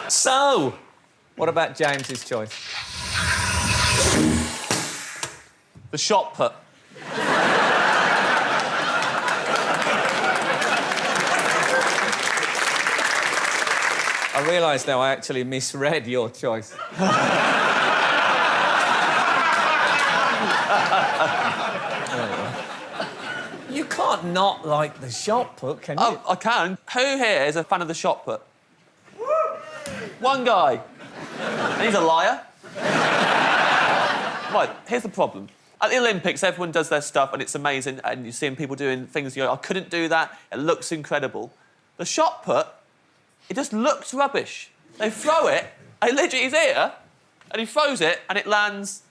So, what about James's choice? The shot put. I realise now I actually misread your choice. You can't not like the shot put, can you? Oh, I can. Who here is a fan of the shot put? One guy. And he's a liar. Right, here's the problem. At the Olympics, everyone does their stuff and it's amazing, and you're seeing people doing things, you go, I couldn't do that, it looks incredible. The shot put, it just looks rubbish. They throw it, and literally he's here, and he throws it, and it lands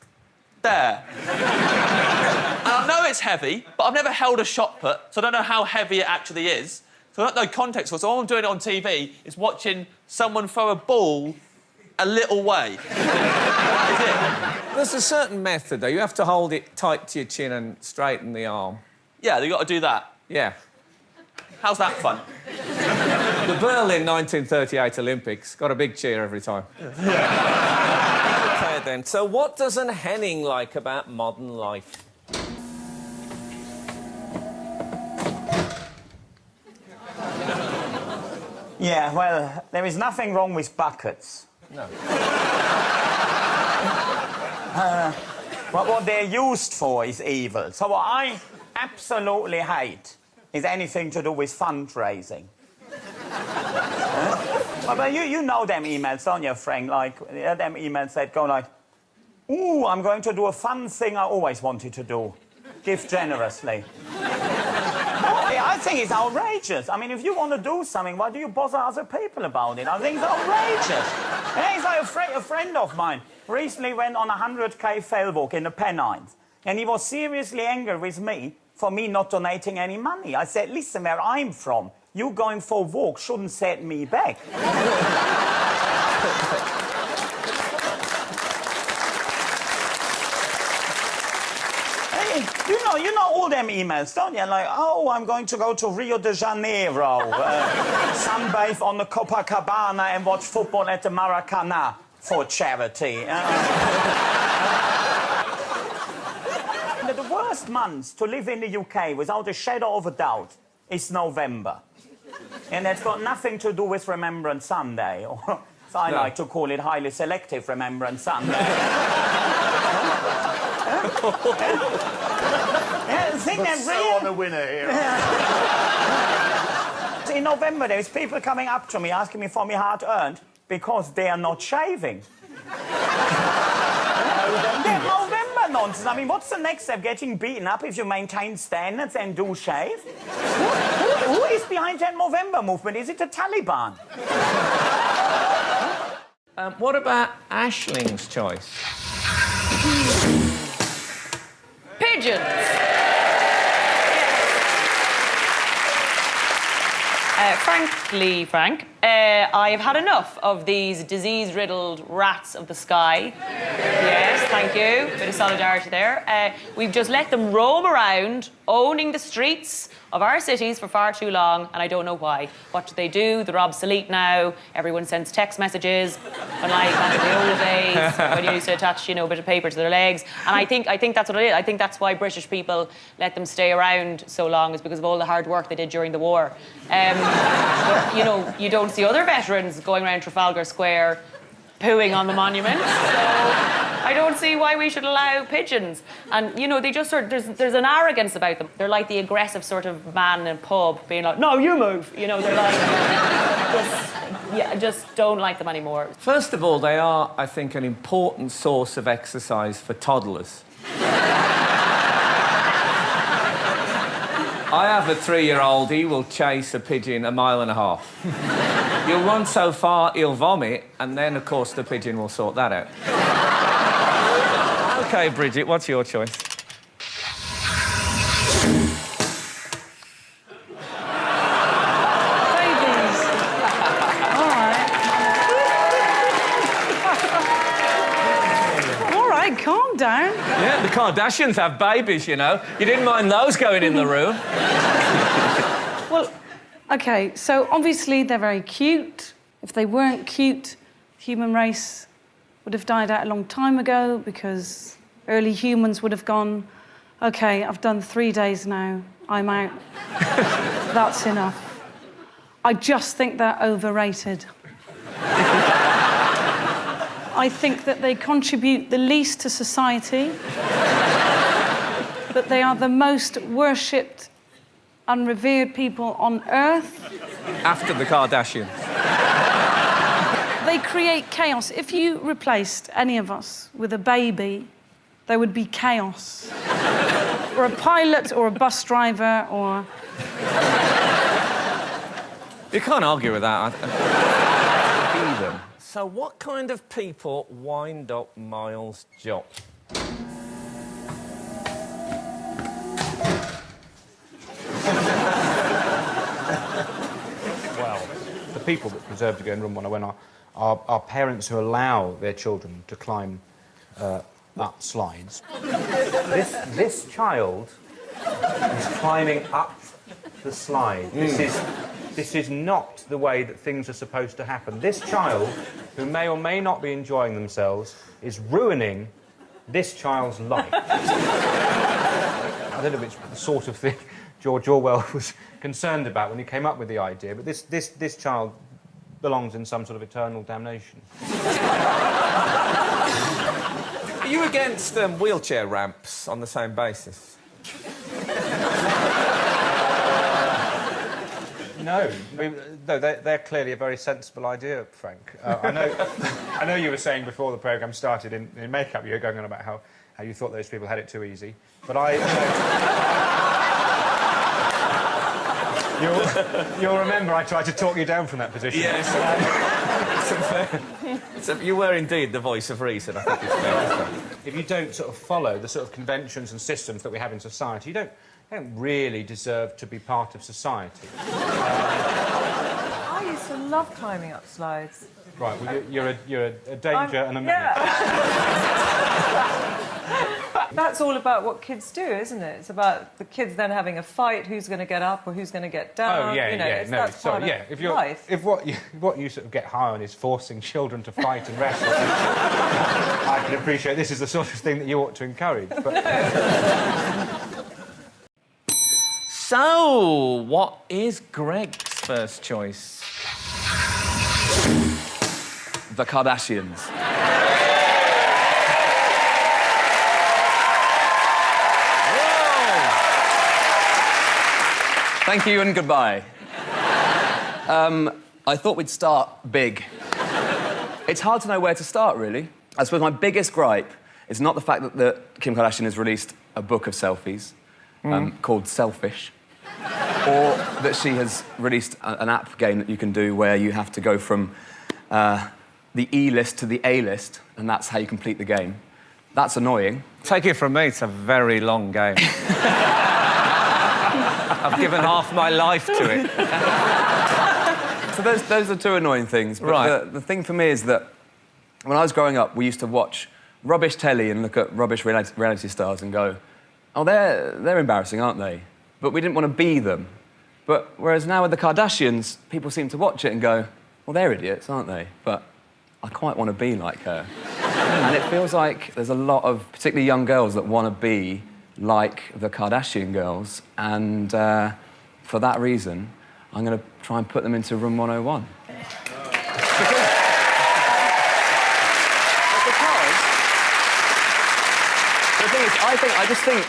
there. And I know it's heavy, but I've never held a shot put, so I don't know how heavy it actually is. So I don't know context for it. So all I'm doing on TV is watching someone throw a ball a little way. That is it. There's a certain method, though. You have to hold it tight to your chin and straighten the arm. Yeah, you've got to do that. Yeah. How's that fun? The Berlin 1938 Olympics got a big cheer every time. OK, then. So what doesn't Henning like about modern life? Yeah, well, there is nothing wrong with buckets. No. What they're used for is evil. So what I absolutely hate is anything to do with fundraising. But you know them emails, don't you, Frank? Like, them emails that go like, ooh, I'm going to do a fun thing I always wanted to do. Give generously. I think it's outrageous. I mean, if you want to do something, why do you bother other people about it? I think it's outrageous. Yeah, it's like a friend of mine recently went on a 100k fail walk in the Pennines, and he was seriously angry with me for me not donating any money. I said, listen, where I'm from, you going for a walk shouldn't set me back. You know all them emails, don't you? Like, oh, I'm going to go to Rio de Janeiro, sunbathe on the Copacabana and watch football at the Maracanã for charity. The worst months to live in the UK, without a shadow of a doubt, is November. And that's got nothing to do with Remembrance Sunday. Or, so I like to call it highly selective Remembrance Sunday. On a winner here. In November, there's people coming up to me asking me for me hard-earned because they are not shaving. That November nonsense. I mean, what's the next step? Getting beaten up if you maintain standards and do shave? Who is behind that November movement? Is it the Taliban? What about Aisling's choice? Pigeons. Frankly, Frank, I have had enough of these disease-riddled rats of the sky. Yes, thank you. Bit of solidarity there. We've just let them roam around, owning the streets of our cities for far too long, and I don't know why. What do? They're obsolete now. Everyone sends text messages, unlike back in the old days when you used to attach, a bit of paper to their legs. And I think that's what it is. I think that's why British people let them stay around so long, is because of all the hard work they did during the war. But, you don't see other veterans going around Trafalgar Square pooing on the monument. So I don't see why we should allow pigeons. And, they just there's an arrogance about them. They're like the aggressive sort of man in a pub being like, no, you move. They're like, just don't like them anymore. First of all, they are, I think, an important source of exercise for toddlers. I have a 3-year-old, he will chase a pigeon 1.5 miles. You'll run so far, he'll vomit, and then, of course, the pigeon will sort that out. OK, Bridget, what's your choice? Babies. All right. All right, calm down. Yeah, the Kardashians have babies, You didn't mind those going in the room. Well, OK, so obviously they're very cute. If they weren't cute, human race would have died out a long time ago because early humans would have gone, OK, I've done 3 days now, I'm out. That's enough. I just think they're overrated. I think that they contribute the least to society, that they are the most worshipped and revered people on earth. After the Kardashians. They create chaos. If you replaced any of us with a baby, there would be chaos. Or a pilot, or a bus driver, or... You can't argue with that. Either. So what kind of people wind up Miles' job? Well, the people that deserve to go in room 101 are parents who allow their children to climb up slides. This child is climbing up the slide. This is not the way that things are supposed to happen. This child, who may or may not be enjoying themselves, is ruining this child's life. I don't know if it's the sort of thing George Orwell was concerned about when he came up with the idea, but this child belongs in some sort of eternal damnation. Are you against wheelchair ramps on the same basis? No, they're clearly a very sensible idea, Frank. I know you were saying before the programme started in Makeup, you were going on about how you thought those people had it too easy. But you'll remember I tried to talk you down from that position. Yes. So you were indeed the voice of reason, I think it's fair to say. If you don't sort of follow the sort of conventions and systems that we have in society, you don't really deserve to be part of society. I used to love climbing up slides. Right, well, you're a danger and a menace. Yeah. That's all about what kids do, isn't it? It's about the kids then having a fight, who's going to get up or who's going to get down. Oh, yeah, you know, yeah. No, that's sorry, part yeah. of life. If what you sort of get high on is forcing children to fight and wrestle, I can appreciate this is the sort of thing that you ought to encourage. But... So, what is Greg's first choice? The Kardashians. Thank you and goodbye. I thought we'd start big. It's hard to know where to start, really. I suppose my biggest gripe is not the fact that Kim Kardashian has released a book of selfies called Selfish, or that she has released an app game that you can do where you have to go from the E-list to the A-list, and that's how you complete the game. That's annoying. Take it from me, it's a very long game. I've given half my life to it. So those are two annoying things. But right. The thing for me is that when I was growing up, we used to watch rubbish telly and look at rubbish reality stars and go, oh, they're embarrassing, aren't they? But we didn't want to be them. But whereas now with the Kardashians, people seem to watch it and go, well, they're idiots, aren't they? But I quite want to be like her. And it feels like there's a lot of particularly young girls that want to be like the Kardashian girls, and for that reason, I'm going to try and put them into room 101.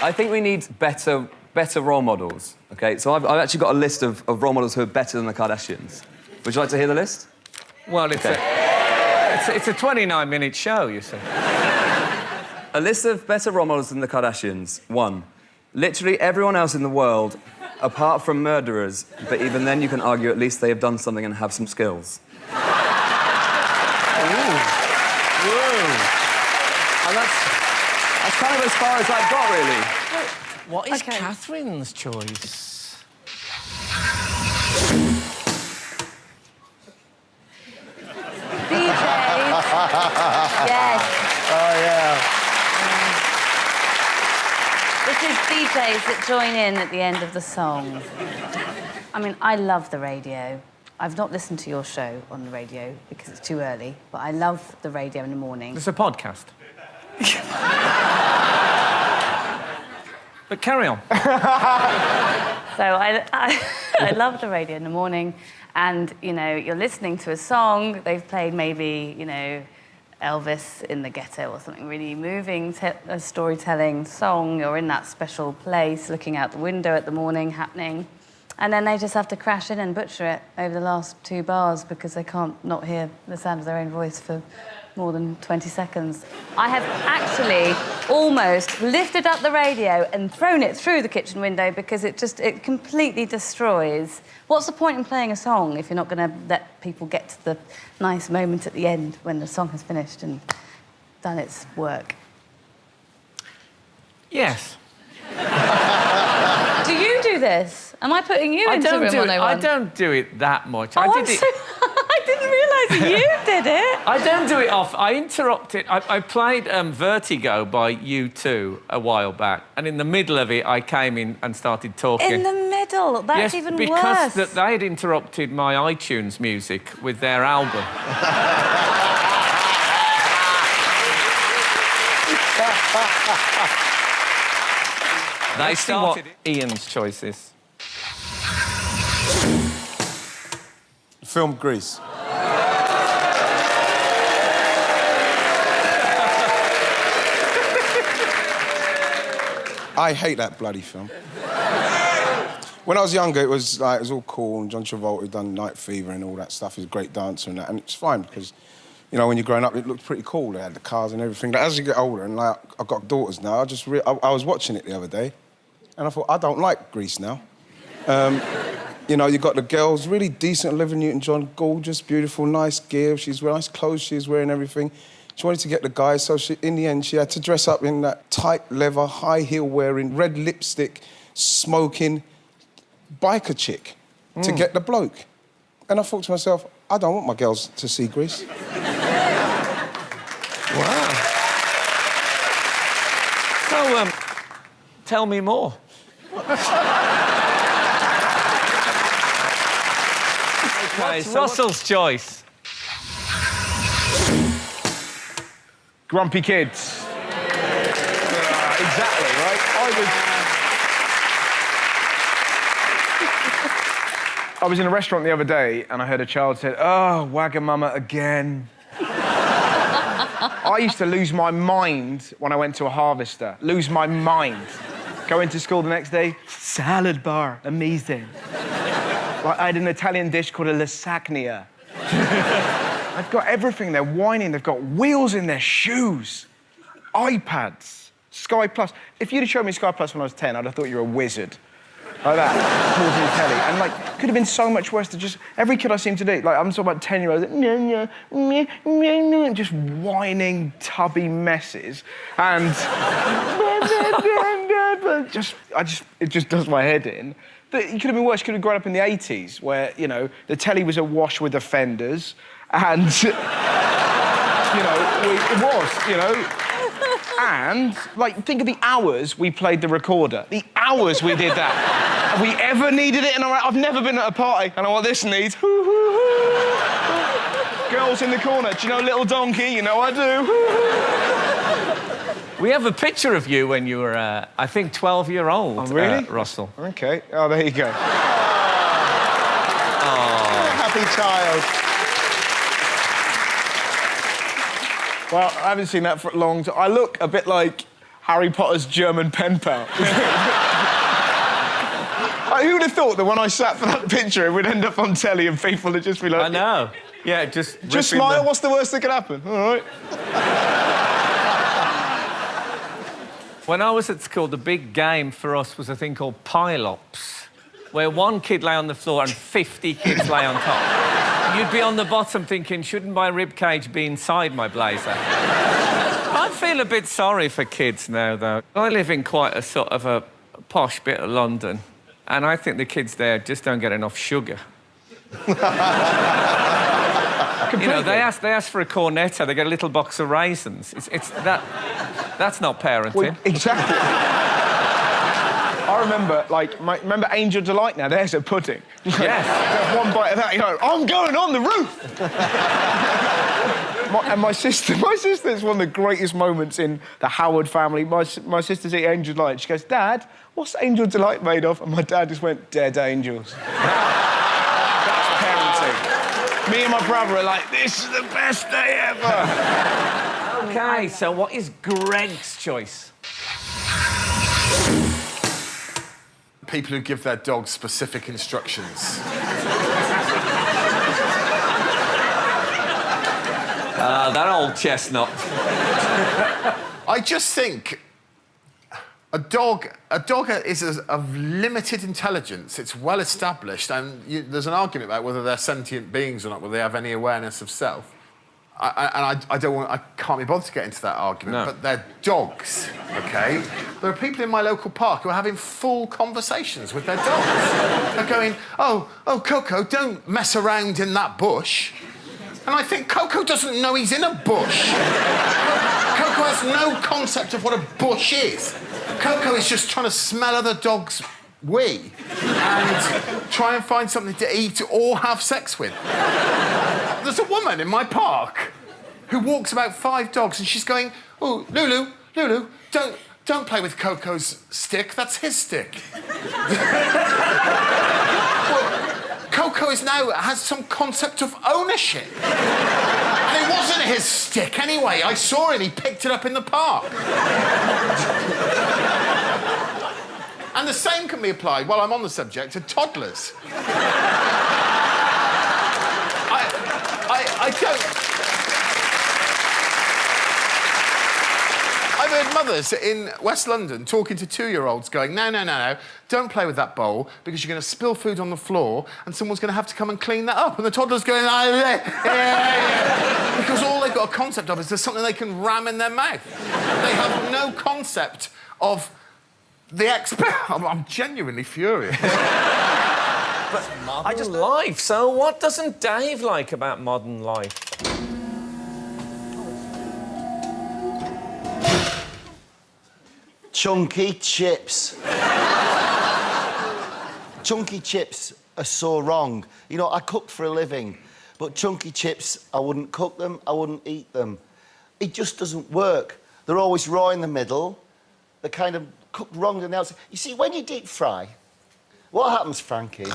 I think we need better role models. Okay, so I've actually got a list of role models who are better than the Kardashians. Would you like to hear the list? Well, it's a 29-minute show, you see. A list of better role models than the Kardashians. 1. Literally everyone else in the world, apart from murderers, but even then you can argue at least they have done something and have some skills. Ooh. Whoa. And that's kind of as far as I've got, really. What is Catherine's choice? DJs. Yes. Oh, yeah. This is DJs that join in at the end of the song. I mean, I love the radio. I've not listened to your show on the radio because it's too early, but I love the radio in the morning. It's a podcast. But carry on. So I love the radio in the morning, and, you know, you're listening to a song, they've played maybe, you know, Elvis in the Ghetto or something really moving, a storytelling song. You're in that special place, looking out the window at the morning happening. And then they just have to crash in and butcher it over the last 2 bars because they can't not hear the sound of their own voice for more than 20 seconds. I have actually almost lifted up the radio and thrown it through the kitchen window because it completely destroys. What's the point in playing a song if you're not going to let people get to the nice moment at the end when the song has finished and done its work? Yes. Do you do this? Am I putting you into Room 101? I don't do it that much. Oh, I didn't realise you did it. I don't do it off. I interrupt it. I played Vertigo by U2 a while back, and in the middle of it, I came in and started talking. In the middle? That's even worse. Because they had interrupted my iTunes music with their album. They started Ian's choices. Film Grease. I hate that bloody film. When I was younger, it was all cool, and John Travolta had done Night Fever and all that stuff. He's a great dancer and that, and it's fine because, you know, when you're growing up, it looked pretty cool. They had the cars and everything. But as you get older, and like I've got daughters now, I was watching it the other day, and I thought I don't like Grease now. You know, you got the girls, really decent, Olivia Newton-John, gorgeous, beautiful, nice gear. She's nice clothes. She's wearing everything. She wanted to get the guys, so in the end, she had to dress up in that tight leather, high heel wearing, red lipstick, smoking biker chick to get the bloke. And I thought to myself, I don't want my girls to see Grease. Wow. So, tell me more. Okay, so Russell's choice. Grumpy kids. Exactly, right? I was in a restaurant the other day and I heard a child say, "Oh, Wagamama again." I used to lose my mind when I went to a Harvester. Lose my mind. Go into school the next day, salad bar, amazing. Like, I had an Italian dish called a lasagna. I've got everything. They're whining. They've got wheels in their shoes. iPads. Sky Plus. If you'd have shown me Sky Plus when I was 10, I'd have thought you were a wizard. Like that, causing telly. And, like, could have been so much worse to just... Every kid I seem to do, like, I'm talking about 10-year-olds, just whining, tubby messes. And... it just does my head in. But it could have been worse. You could have grown up in the 80s, where, you know, the telly was awash with offenders, and, you know, it was, you know. And, like, think of the hours we played the recorder. The hours we did that. Have we ever needed it? And I've never been at a party. I know what this needs. Girls in the corner. Do you know Little Donkey? You know I do. We have a picture of you when you were, I think, 12-year-old. Oh, really? Russell. OK. Oh, there you go. Happy child. Well, I haven't seen that for a long time. I look a bit like Harry Potter's German pen pal. Who would have thought that when I sat for that picture, it would end up on telly and people would just be like... I know. Yeah, just smile. What's the worst that could happen? All right. When I was at school, the big game for us was a thing called pile-ups, where one kid lay on the floor and 50 kids lay on top. You'd be on the bottom thinking, shouldn't my ribcage be inside my blazer? I feel a bit sorry for kids now, though. I live in quite a sort of a posh bit of London, and I think the kids there just don't get enough sugar. You know, they ask for a cornetto, they get a little box of raisins. That's not parenting. Well, exactly. I remember, like, remember Angel Delight now? There's a pudding. Yes. Have one bite of that, you know, I'm going on the roof! My sister's one of the greatest moments in the Howard family. My sister's eating Angel Delight. She goes, Dad, what's Angel Delight made of? And my dad just went, dead angels. That's parenting. Me and my brother are like, this is the best day ever. OK, so what is Greg's choice? People who give their dogs specific instructions. That old chestnut. I just think a dog is of limited intelligence. It's well established, and there's an argument about whether they're sentient beings or not, whether they have any awareness of self. I can't be bothered to get into that argument, but they're dogs, OK? There are people in my local park who are having full conversations with their dogs. They're going, oh, Coco, don't mess around in that bush. And I think Coco doesn't know he's in a bush. Coco has no concept of what a bush is. Coco is just trying to smell other dogs' wee and try and find something to eat or have sex with. There's a woman in my park who walks about 5 dogs and she's going, oh, Lulu, don't play with Coco's stick, that's his stick. Coco has some concept of ownership. And it wasn't his stick anyway. I saw him, he picked it up in the park. And the same can be applied, while I'm on the subject, to toddlers. I don't... I've heard mothers in West London talking to 2-year-olds going, no, don't play with that bowl because you're going to spill food on the floor and someone's going to have to come and clean that up. And the toddler's going, because all they've got a concept of is there's something they can ram in their mouth. They have no concept of the I'm genuinely furious. But modern life. So what doesn't Dave like about modern life? Chunky chips. Chunky chips are so wrong. You know, I cook for a living, but chunky chips, I wouldn't cook them, I wouldn't eat them. It just doesn't work. They're always raw in the middle. They're kind of cooked wrong on the outside. You see, when you deep fry, what happens, Frankie?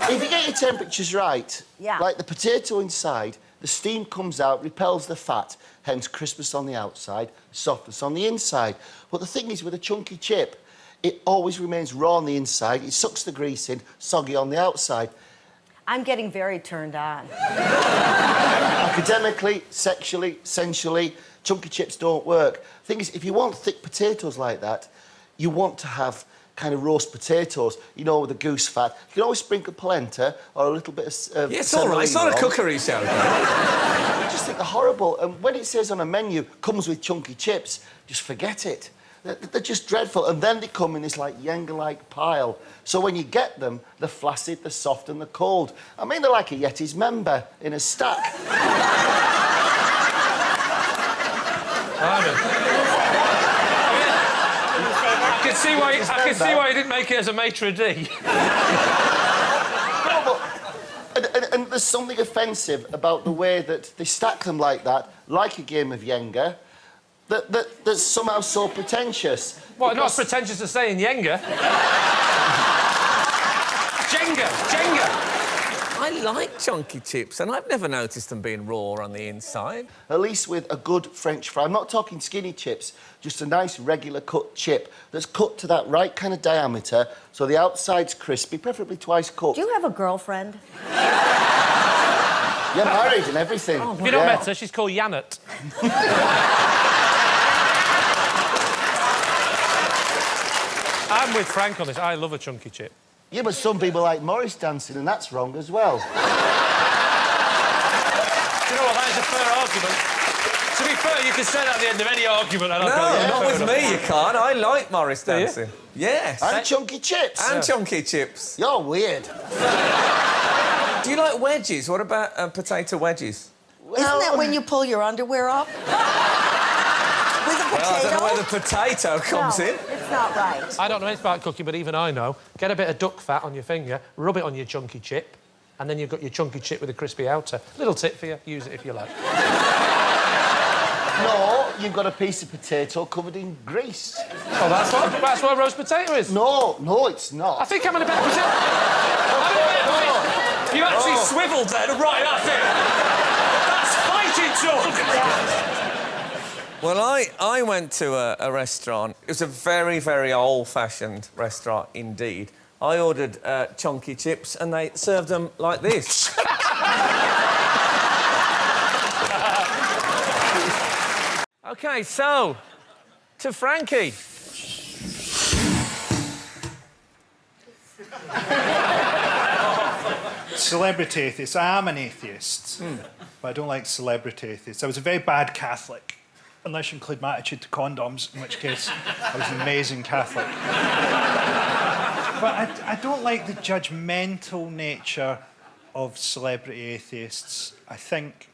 If you get your temperatures right, like the potato inside, the steam comes out, repels the fat, hence crispness on the outside, softness on the inside. But the thing is, with a chunky chip, it always remains raw on the inside, it sucks the grease in, soggy on the outside. I'm getting very turned on. Academically, sexually, sensually, chunky chips don't work. The thing is, if you want thick potatoes like that, you want to have kind of roast potatoes, you know, with the goose fat. You can always sprinkle polenta or a little bit of yeah, it's all right. It's not a cookery show. I just think they're horrible. And when it says on a menu, comes with chunky chips, just forget it. They're just dreadful. And then they come in this, like, Jenga-like pile. So when you get them, they're flaccid, they're soft and they're cold. I mean, they're like a Yeti's member in a stack. I can see why you didn't make it as a maitre d'. No, but, and there's something offensive about the way that they stack them like that, like a game of Jenga, that's somehow so pretentious. What, not as pretentious as saying Jenga? Jenga! I like chunky chips, and I've never noticed them being raw on the inside. At least with a good French fry. I'm not talking skinny chips, just a nice regular cut chip that's cut to that right kind of diameter so the outside's crispy, preferably twice cooked. Do you have a girlfriend? Yeah, married and everything. Oh, if you don't met her, she's called Janet. I'm with Frank on this. I love a chunky chip. Yeah, but some people like Morris dancing, and that's wrong as well. Do you know what? That is a fair argument. To be fair, you can say that at the end of any argument. And not with me, you can't. I like Morris dancing. Yes. And chunky chips. And chunky chips. You're weird. Do you like wedges? What about potato wedges? Well, isn't that when you pull your underwear up? With a I don't know where the potato comes in. It's not right. I don't know anything about cooking, but even I know. Get a bit of duck fat on your finger, rub it on your chunky chip, and then you've got your chunky chip with a crispy outer. Little tip for you, use it if you like. No, you've got a piece of potato covered in grease. Oh, that's what a roast potato is. No, it's not. I think I'm in a better position. You actually swiveled then. Right, that's it. That's fighting talk. Well, I went to a restaurant. It was a very, very old-fashioned restaurant indeed. I ordered chunky chips and they served them like this. OK, so, to Frankie. Celebrity atheist. I am an atheist, but I don't like celebrity atheists. I was a very bad Catholic, unless you include my attitude to condoms, in which case I was an amazing Catholic. But I don't like the judgmental nature of celebrity atheists. I think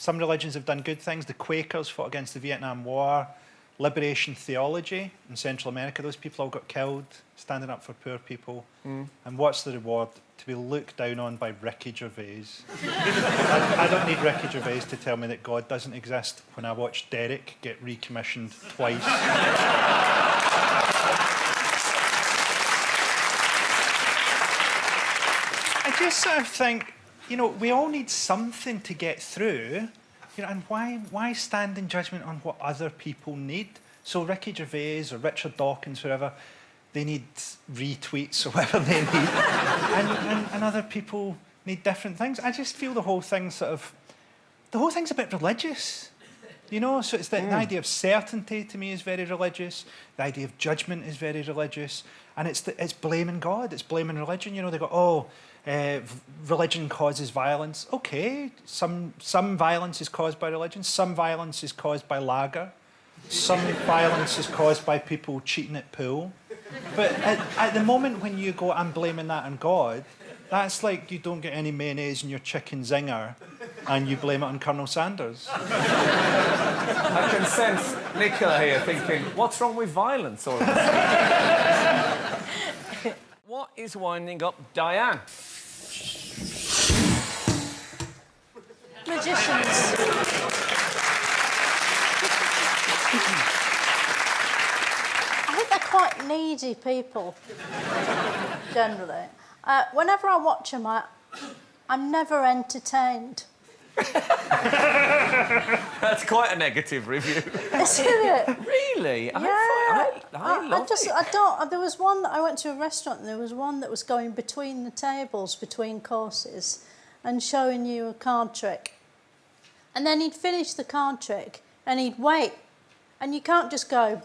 some religions have done good things. The Quakers fought against the Vietnam War. Liberation theology in Central America, those people all got killed standing up for poor people. And what's the reward? To be looked down on by Ricky Gervais. I don't need Ricky Gervais to tell me that God doesn't exist when I watch Derek get recommissioned twice. I just sort of think, you know, we all need something to get through. You know, and why stand in judgment on what other people need? So Ricky Gervais or Richard Dawkins, whoever, they need retweets or whatever they need. and other people need different things. I just feel the whole thing's a bit religious. You know, so it's the idea of certainty to me is very religious. The idea of judgment is very religious. And it's blaming God, it's blaming religion. You know, they go, religion causes violence. OK, some violence is caused by religion, some violence is caused by lager, some violence is caused by people cheating at pool. But at the moment when you go, I'm blaming that on God, that's like you don't get any mayonnaise in your chicken zinger and you blame it on Colonel Sanders. I can sense Nicola here thinking, what's wrong with violence all of a sudden? What is winding up Diane? Magicians. I think they're quite needy people, generally. Whenever I watch them, I'm never entertained. That's quite a negative review. Isn't it? Really? Yeah. I love it. There was one that I went to a restaurant and there was one that was going between the tables, between courses, and showing you a card trick. And then he'd finish the card trick and he'd wait. And you can't just go...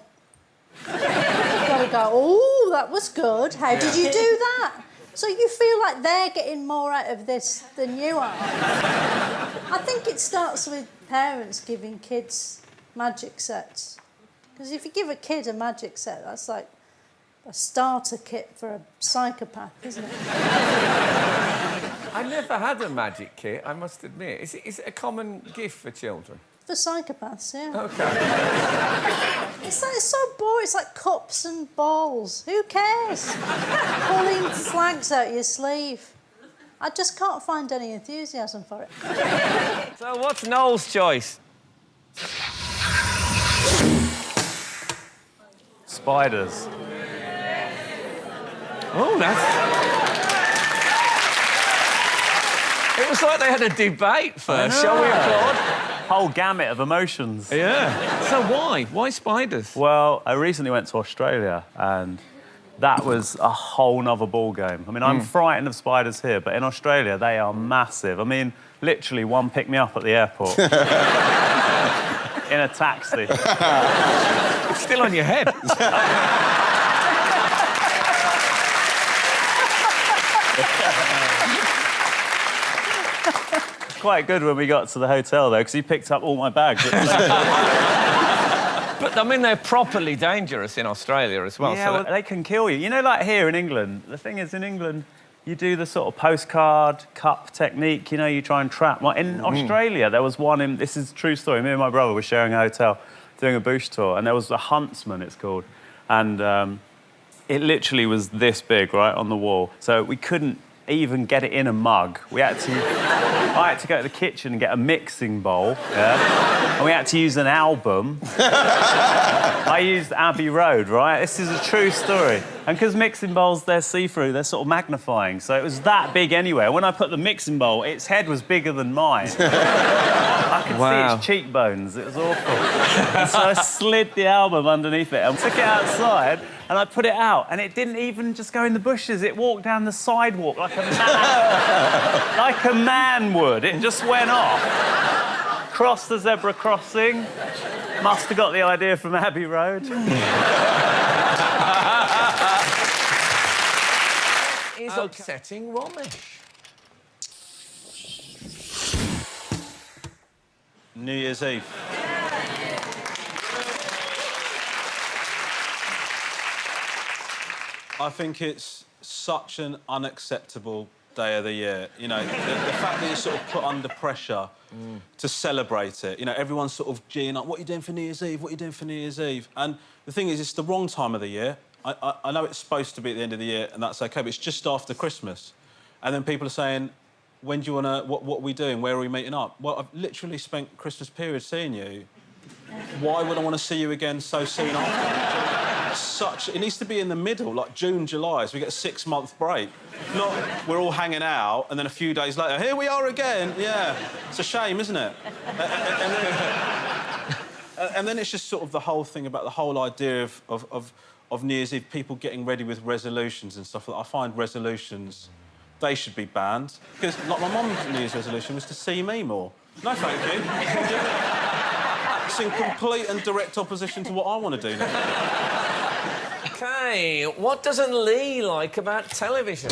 You've got to go, oh, that was good. How did you do that? So you feel like they're getting more out of this than you are. I think it starts with parents giving kids magic sets. Because if you give a kid a magic set, that's like a starter kit for a psychopath, isn't it? I never had a magic kit, I must admit. Is it a common gift for children? For psychopaths, yeah. OK. It's so boring. It's like cups and balls. Who cares? Pulling flags out your sleeve. I just can't find any enthusiasm for it. So what's Noel's choice? Spiders. Oh, It was like they had a debate first. Shall we applaud? Whole gamut of emotions. Yeah. So why? Why spiders? Well, I recently went to Australia and that was a whole nother ball game. I mean, I'm frightened of spiders here, but in Australia, they are massive. I mean, literally, one picked me up at the airport. In a taxi. It's still on your head. Quite good when we got to the hotel, though, because he picked up all my bags. But, I mean, they're properly dangerous in Australia as well. Yeah, so well, they can kill you. You know, like here in England, the thing is, in England, you do the sort of postcard cup technique, you know, you try and trap. In Australia, there was one this is a true story, me and my brother were sharing a hotel. I doing a bush tour, and there was a huntsman, it's called, and it literally was this big, right, on the wall. So we couldn't even get it in a mug. I had to go to the kitchen and get a mixing bowl, yeah? And we had to use an album. I used Abbey Road, right? This is a true story. And because mixing bowls, they're see-through, they're sort of magnifying. So it was that big anyway. When I put the mixing bowl, its head was bigger than mine. I could see its cheekbones. It was awful. And so I slid the album underneath it and took it outside, and I put it out, and it didn't even just go in the bushes. It walked down the sidewalk like a man, like a man would. It just went off. Crossed the zebra crossing. Must have got the idea from Abbey Road. Is upsetting Romish. New Year's Eve. I think it's such an unacceptable day of the year. You know, the fact that you're sort of put under pressure to celebrate it. You know, everyone's sort of geeing up, what are you doing for New Year's Eve? What are you doing for New Year's Eve? And the thing is, it's the wrong time of the year. I know it's supposed to be at the end of the year, and that's OK, but it's just after Christmas. And then people are saying, when do you want to... What are we doing? Where are we meeting up? Well, I've literally spent Christmas period seeing you. Why would I want to see you again so soon after? It needs to be in the middle, like June, July, so we get a 6-month break. Not we're all hanging out, and then a few days later, here we are again. Yeah, it's a shame, isn't it? And then it's just sort of the whole thing about the whole idea of New Year's Eve, people getting ready with resolutions and stuff. I find resolutions, they should be banned. Because, like, my mum's New Year's resolution was to see me more. No, thank you. It's in complete and direct opposition to what I want to do now. OK, what doesn't Lee like about television?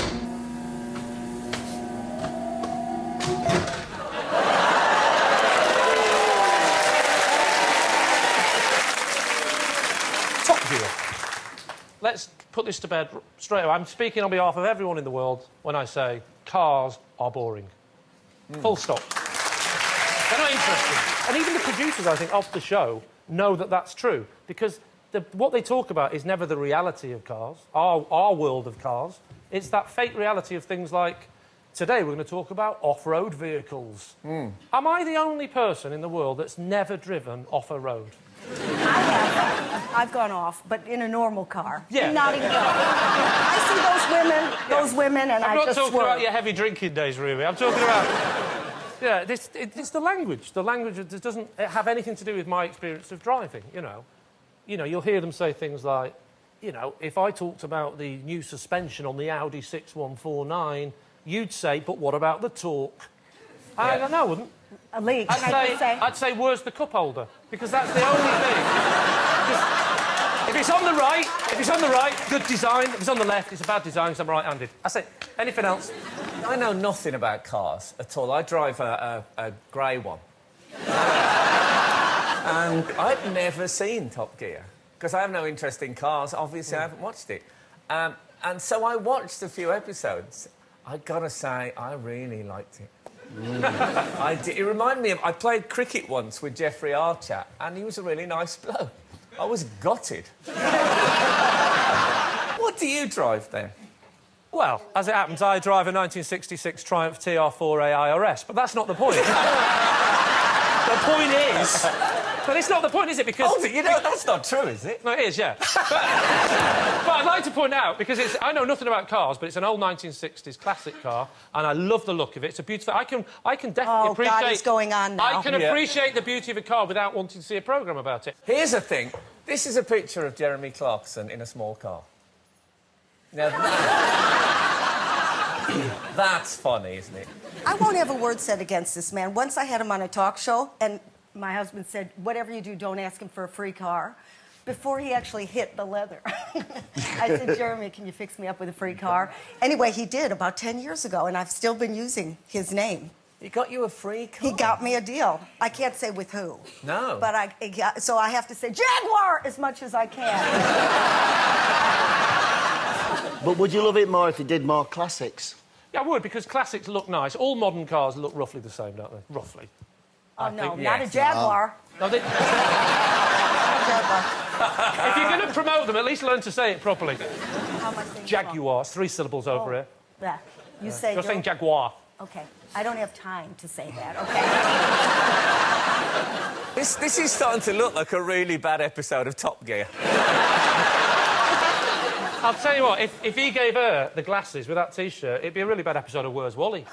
Top Gear. Let's put this to bed straight away. I'm speaking on behalf of everyone in the world when I say cars are boring. Full stop. They're not interesting. And even the producers, I think, of the show know that that's true, because what they talk about is never the reality of cars, our world of cars. It's that fake reality of things like, today we're going to talk about off-road vehicles. Am I the only person in the world that's never driven off a road? I've gone off, but in a normal car. Yeah. Not even. I see those women, and I'm I not just talking swerve. about your heavy drinking days, really. I'm talking about... Yeah, it's the language. The language that doesn't have anything to do with my experience of driving, you know. You know, you'll hear them say things like, you know, if I talked about the new suspension on the Audi 6149, you'd say, but what about the torque? I don't know, I wouldn't. Lee, I'd say, where's the cup holder? Because that's the only thing. If it's on the right, good design. If it's on the left, it's a bad design because I'm right-handed. That's it. Anything else? I know nothing about cars at all. I drive a grey one. And I've never seen Top Gear, because I have no interest in cars. Obviously, I haven't watched it. And so I watched a few episodes. I gotta say, I really liked it. It reminded me of... I played cricket once with Jeffrey Archer, and he was a really nice bloke. I was gutted. What do you drive, then? Well, as it happens, I drive a 1966 Triumph TR4A IRS, but that's not the point. The point is... But it's not the point, is it? Because... Oh, you know, that's not true, is it? No, it is, yeah. But I'd like to point out, because I know nothing about cars, but it's an old 1960s classic car, and I love the look of it. It's a beautiful... I can definitely appreciate... God, it's going on now. I can appreciate the beauty of a car without wanting to see a programme about it. Here's the thing. This is a picture of Jeremy Clarkson in a small car. Now, that's funny, isn't it? I won't have a word said against this man. Once I had him on a talk show, and my husband said, whatever you do, don't ask him for a free car. Before he actually hit the leather. I said, Jeremy, can you fix me up with a free car? Anyway, he did about 10 years ago, and I've still been using his name. He got you a free car? He got me a deal. I can't say with who. No. But so I have to say Jaguar as much as I can. But would you love it more if he did more classics? Yeah, I would, because classics look nice. All modern cars look roughly the same, don't they? Roughly. Oh, no, think, not a yes. Jaguar. No, they... Jaguar. If you're going to promote them, at least learn to say it properly. How am I saying Jaguar, 3 syllables over here. Yeah. You say You're saying Jaguar. Okay. I don't have time to say that, okay? This is starting to look like a really bad episode of Top Gear. I'll tell you what, if he gave her the glasses with that T-shirt, it'd be a really bad episode of Where's Wally?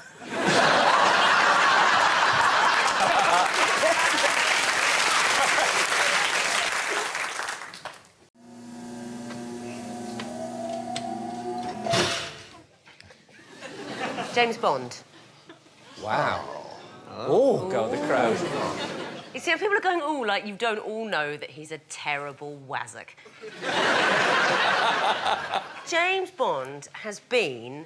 James Bond. Wow. Oh, God, the crowd. You see, people are going, oh, like you don't all know that he's a terrible wazzock. James Bond has been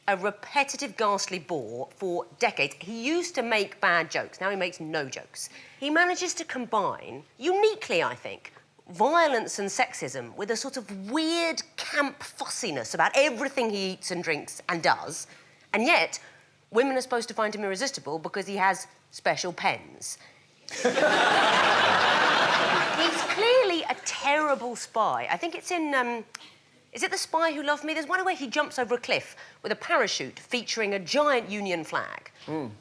a repetitive, ghastly bore for decades. He used to make bad jokes. Now he makes no jokes. He manages to combine, uniquely, I think, violence and sexism with a sort of weird camp fussiness about everything he eats and drinks and does. And yet, women are supposed to find him irresistible because he has special pens. He's clearly a terrible spy. I think it's in, is it The Spy Who Loved Me? There's one where he jumps over a cliff with a parachute featuring a giant Union flag,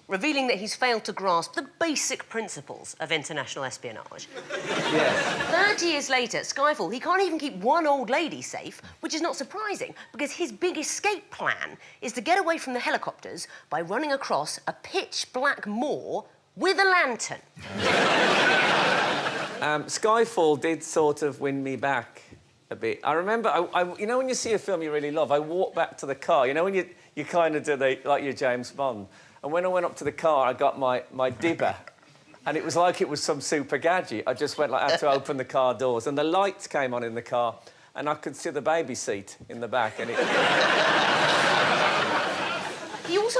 revealing that he's failed to grasp the basic principles of international espionage. Yes. 30 years later, Skyfall, he can't even keep one old lady safe, which is not surprising, because his big escape plan is to get away from the helicopters by running across a pitch-black moor with a lantern. Skyfall did sort of win me back a bit. I remember, you know when you see a film you really love, I walk back to the car. You know when you kind of do like your James Bond. And when I went up to the car, I got my dibber. And it was like it was some super gadget. I just went like, I had to open the car doors. And the lights came on in the car. And I could see the baby seat in the back. And it...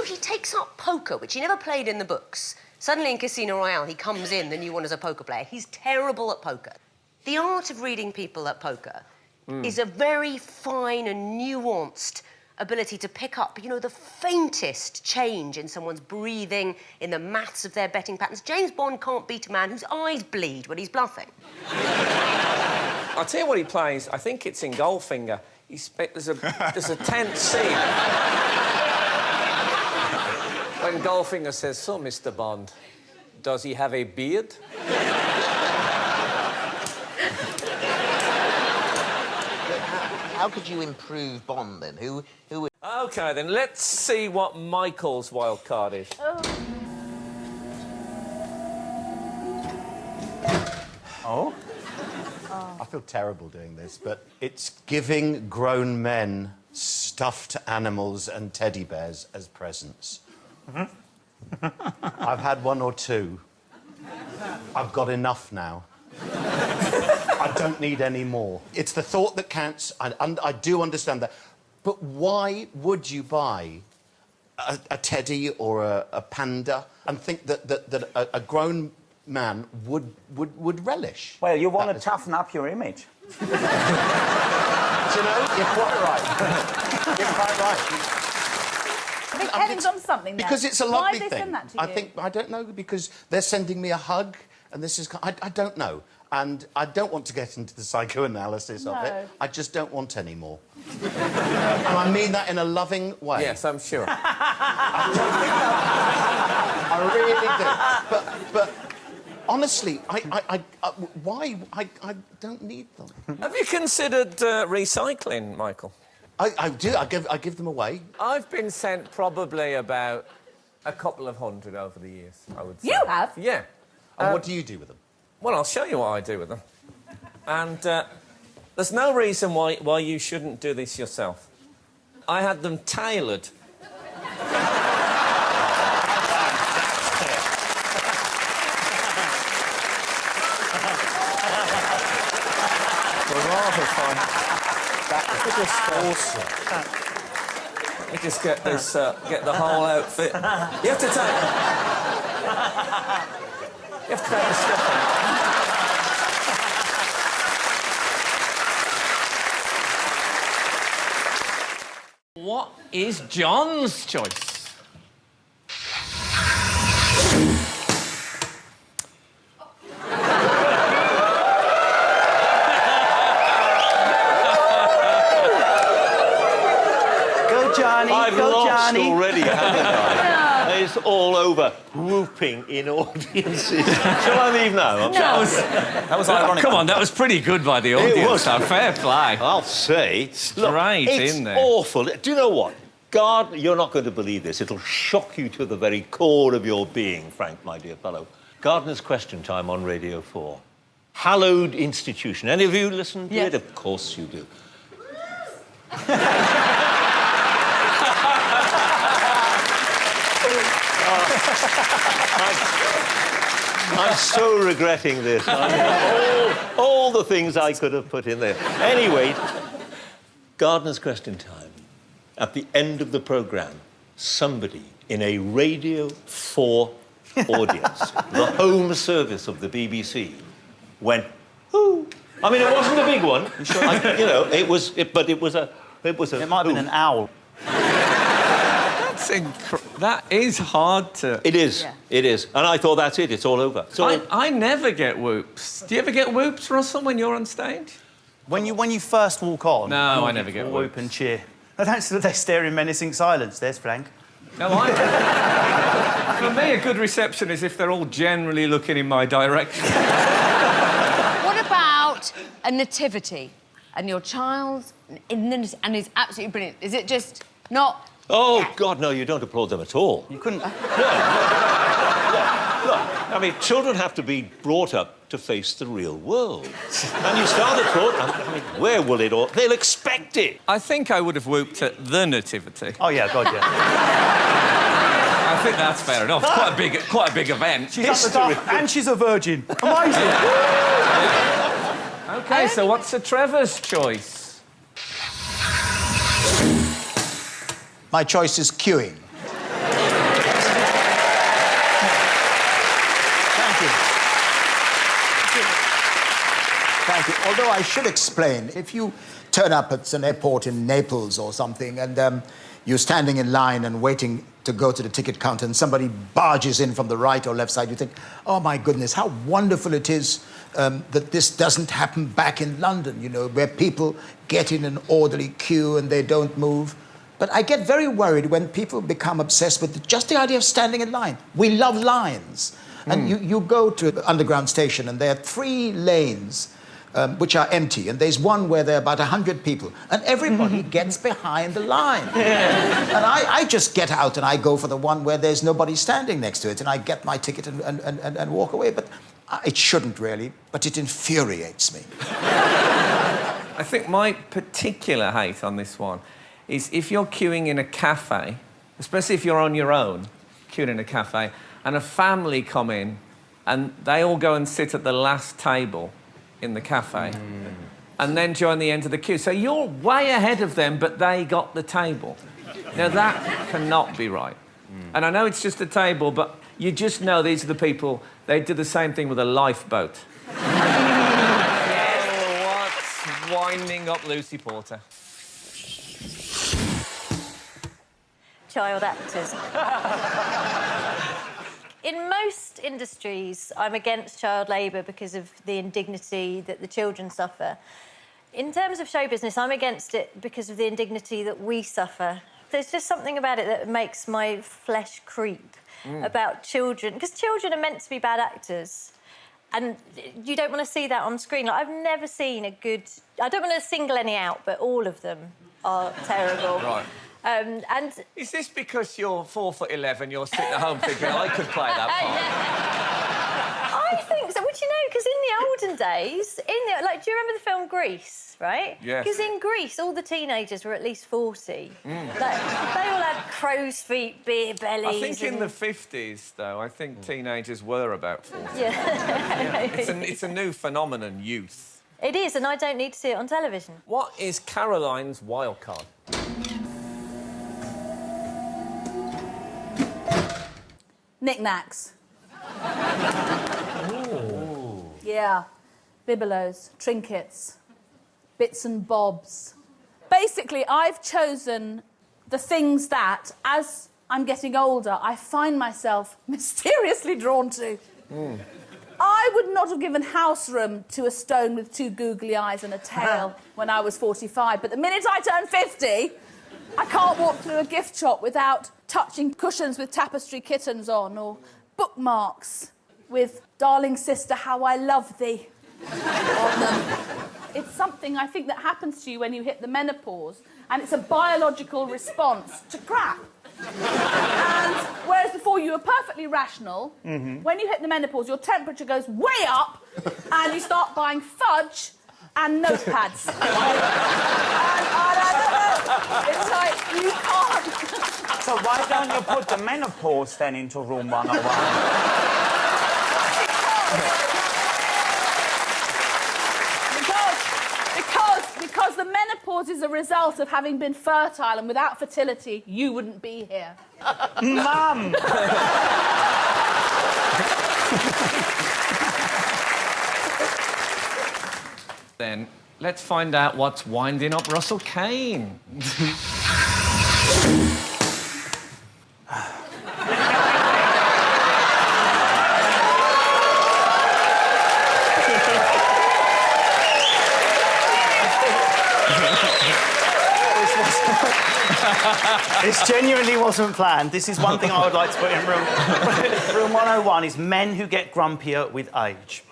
He takes up poker, which he never played in the books. Suddenly in Casino Royale, he comes in, the new one, as a poker player. He's terrible at poker. The art of reading people at poker is a very fine and nuanced ability to pick up, you know, the faintest change in someone's breathing, in the maths of their betting patterns. James Bond can't beat a man whose eyes bleed when he's bluffing. I'll tell you what he plays. I think it's in Goldfinger. There's a tense scene. When Goldfinger says, "So, Mr. Bond, does he have a beard?" How could you improve Bond, then? Who would... OK, then, let's see what Michael's wild card is. Oh? I feel terrible doing this, but it's giving grown men stuffed animals and teddy bears as presents. I've had 1 or 2. I've got enough now. I don't need any more. It's the thought that counts. I do understand that. But why would you buy a teddy or a panda and think that a grown man would relish? Well, you want to toughen up your image. Do you know, you're quite right. You're quite right. I think Kevin's on something there. Because it's a lovely Why did they thing. send that to you? I don't know, because they're sending me a hug, and this is... I don't know. And I don't want to get into the psychoanalysis of it. I just don't want any more. And I mean that in a loving way. Yes, I'm sure. I really do. But honestly, why? I don't need them. Have you considered recycling, Michael? I do. I give them away. I've been sent probably about a couple of hundred over the years, I would say. You have? Yeah. And what do you do with them? Well, I'll show you what I do with them. And there's no reason why you shouldn't do this yourself. I had them tailored. Rather fun. That is awesome. Let me just get this, get the whole outfit. You have to take... You have to take the stuff out. What is John's choice? funny. already, haven't I? It's all over whooping in audiences. Shall I leave now? That was ironic. Come on, that was pretty good by the audience. It was. Fair play. I'll say. Straight it's in there. awful. Do you know what? God, you're not going to believe this. It'll shock you to the very core of your being, Frank, my dear fellow. Gardener's Question Time on Radio 4. Hallowed institution. Any of you listen to it? Of course you do. I'm so regretting this. All the things I could have put in there. Anyway, Gardener's Question Time. At the end of the programme, somebody in a Radio 4 audience, the home service of the BBC, went, "Ooh." I mean, it wasn't a big one. It was. But it was a. It might have been an owl. That is hard to... It is. Yeah. It is. And I thought, that's it. It's all over. I never get whoops. Do you ever get whoops, Russell, when you're on stage? When you first walk on... No, I never get whoop whoops. and cheer. I don't see that they stare in menacing silence. There's Frank. No, For me, a good reception is if they're all generally looking in my direction. What about a nativity? And your child's... and is absolutely brilliant. Is it just not... Oh, God, no, you don't applaud them at all. You couldn't... Look, I mean, children have to be brought up to face the real world. And you start the thought, I mean, where will it all... They'll expect it. I think I would have whooped at the nativity. Oh, yeah, God, yeah. I think that's fair enough. It's quite a big event. She's at the top, and she's a virgin. Amazing. OK, so what's Sir Trevor's choice? My choice is queuing. Thank you. Although I should explain, if you turn up at an airport in Naples or something and you're standing in line and waiting to go to the ticket counter and somebody barges in from the right or left side, you think, oh, my goodness, how wonderful it is that this doesn't happen back in London, where people get in an orderly queue and they don't move. But I get very worried when people become obsessed with just the idea of standing in line. We love lines. And you go to an underground station and there are 3 lanes which are empty, and there's one where there are about 100 people, and everybody gets behind the line. And I just get out and I go for the one where there's nobody standing next to it, and I get my ticket and walk away. But it shouldn't really, but it infuriates me. I think my particular hate on this one is if you're queuing in a cafe, especially if you're on your own, queuing in a cafe, and a family come in and they all go and sit at the last table in the cafe and then join the end of the queue. So you're way ahead of them, but they got the table. Now, that cannot be right. And I know it's just a table, but you just know these are the people, they do the same thing with a lifeboat. What's winding up Lucy Porter? Child actors. In most industries, I'm against child labour because of the indignity that the children suffer. In terms of show business, I'm against it because of the indignity that we suffer. There's just something about it that makes my flesh creep about children, because children are meant to be bad actors. And you don't want to see that on screen. Like, I've never seen a good... I don't want to single any out, but all of them are terrible. Right. And is this because you're 4'11", you're sitting at home thinking, I could play that part? I think so. Well, do you know, because in the olden days, do you remember the film Grease, right? Yes. Because in Grease, all the teenagers were at least 40. They all had crow's feet, beer bellies. I think in the 50s, though, I think teenagers were about 40. Yeah. It's a new phenomenon, youth. It is, and I don't need to see it on television. What is Caroline's wild card? Knickknacks. Yeah. Bibelots, trinkets, bits and bobs. Basically, I've chosen the things that, as I'm getting older, I find myself mysteriously drawn to. I would not have given house room to a stone with 2 googly eyes and a tail when I was 45, but the minute I turned 50, I can't walk through a gift shop without touching cushions with tapestry kittens on, or bookmarks with "Darling sister, how I love thee" on them. It's something I think that happens to you when you hit the menopause, and it's a biological response to crap. And whereas before you were perfectly rational, when you hit the menopause, your temperature goes way up, and you start buying fudge and notepads. It's like, you can't. So why don't you put the menopause then into room 101? Because the menopause is a result of having been fertile, and without fertility, you wouldn't be here. Mum! Then let's find out what's winding up Russell Kane. This genuinely wasn't planned. This is one thing I would like to put in room 101 is men who get grumpier with age.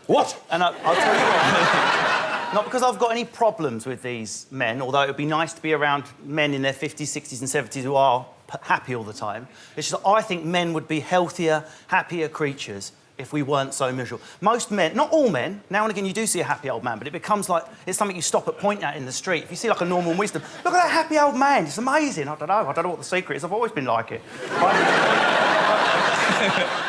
What? And I'll tell you what. Not because I've got any problems with these men, although it would be nice to be around men in their 50s, 60s and 70s who are happy all the time. It's just that I think men would be healthier, happier creatures if we weren't so miserable. Most men, not all men, now and again you do see a happy old man, but it becomes like it's something you stop at point at in the street. If you see like a normal wisdom, look at that happy old man, it's amazing. I don't know what the secret is, I've always been like it.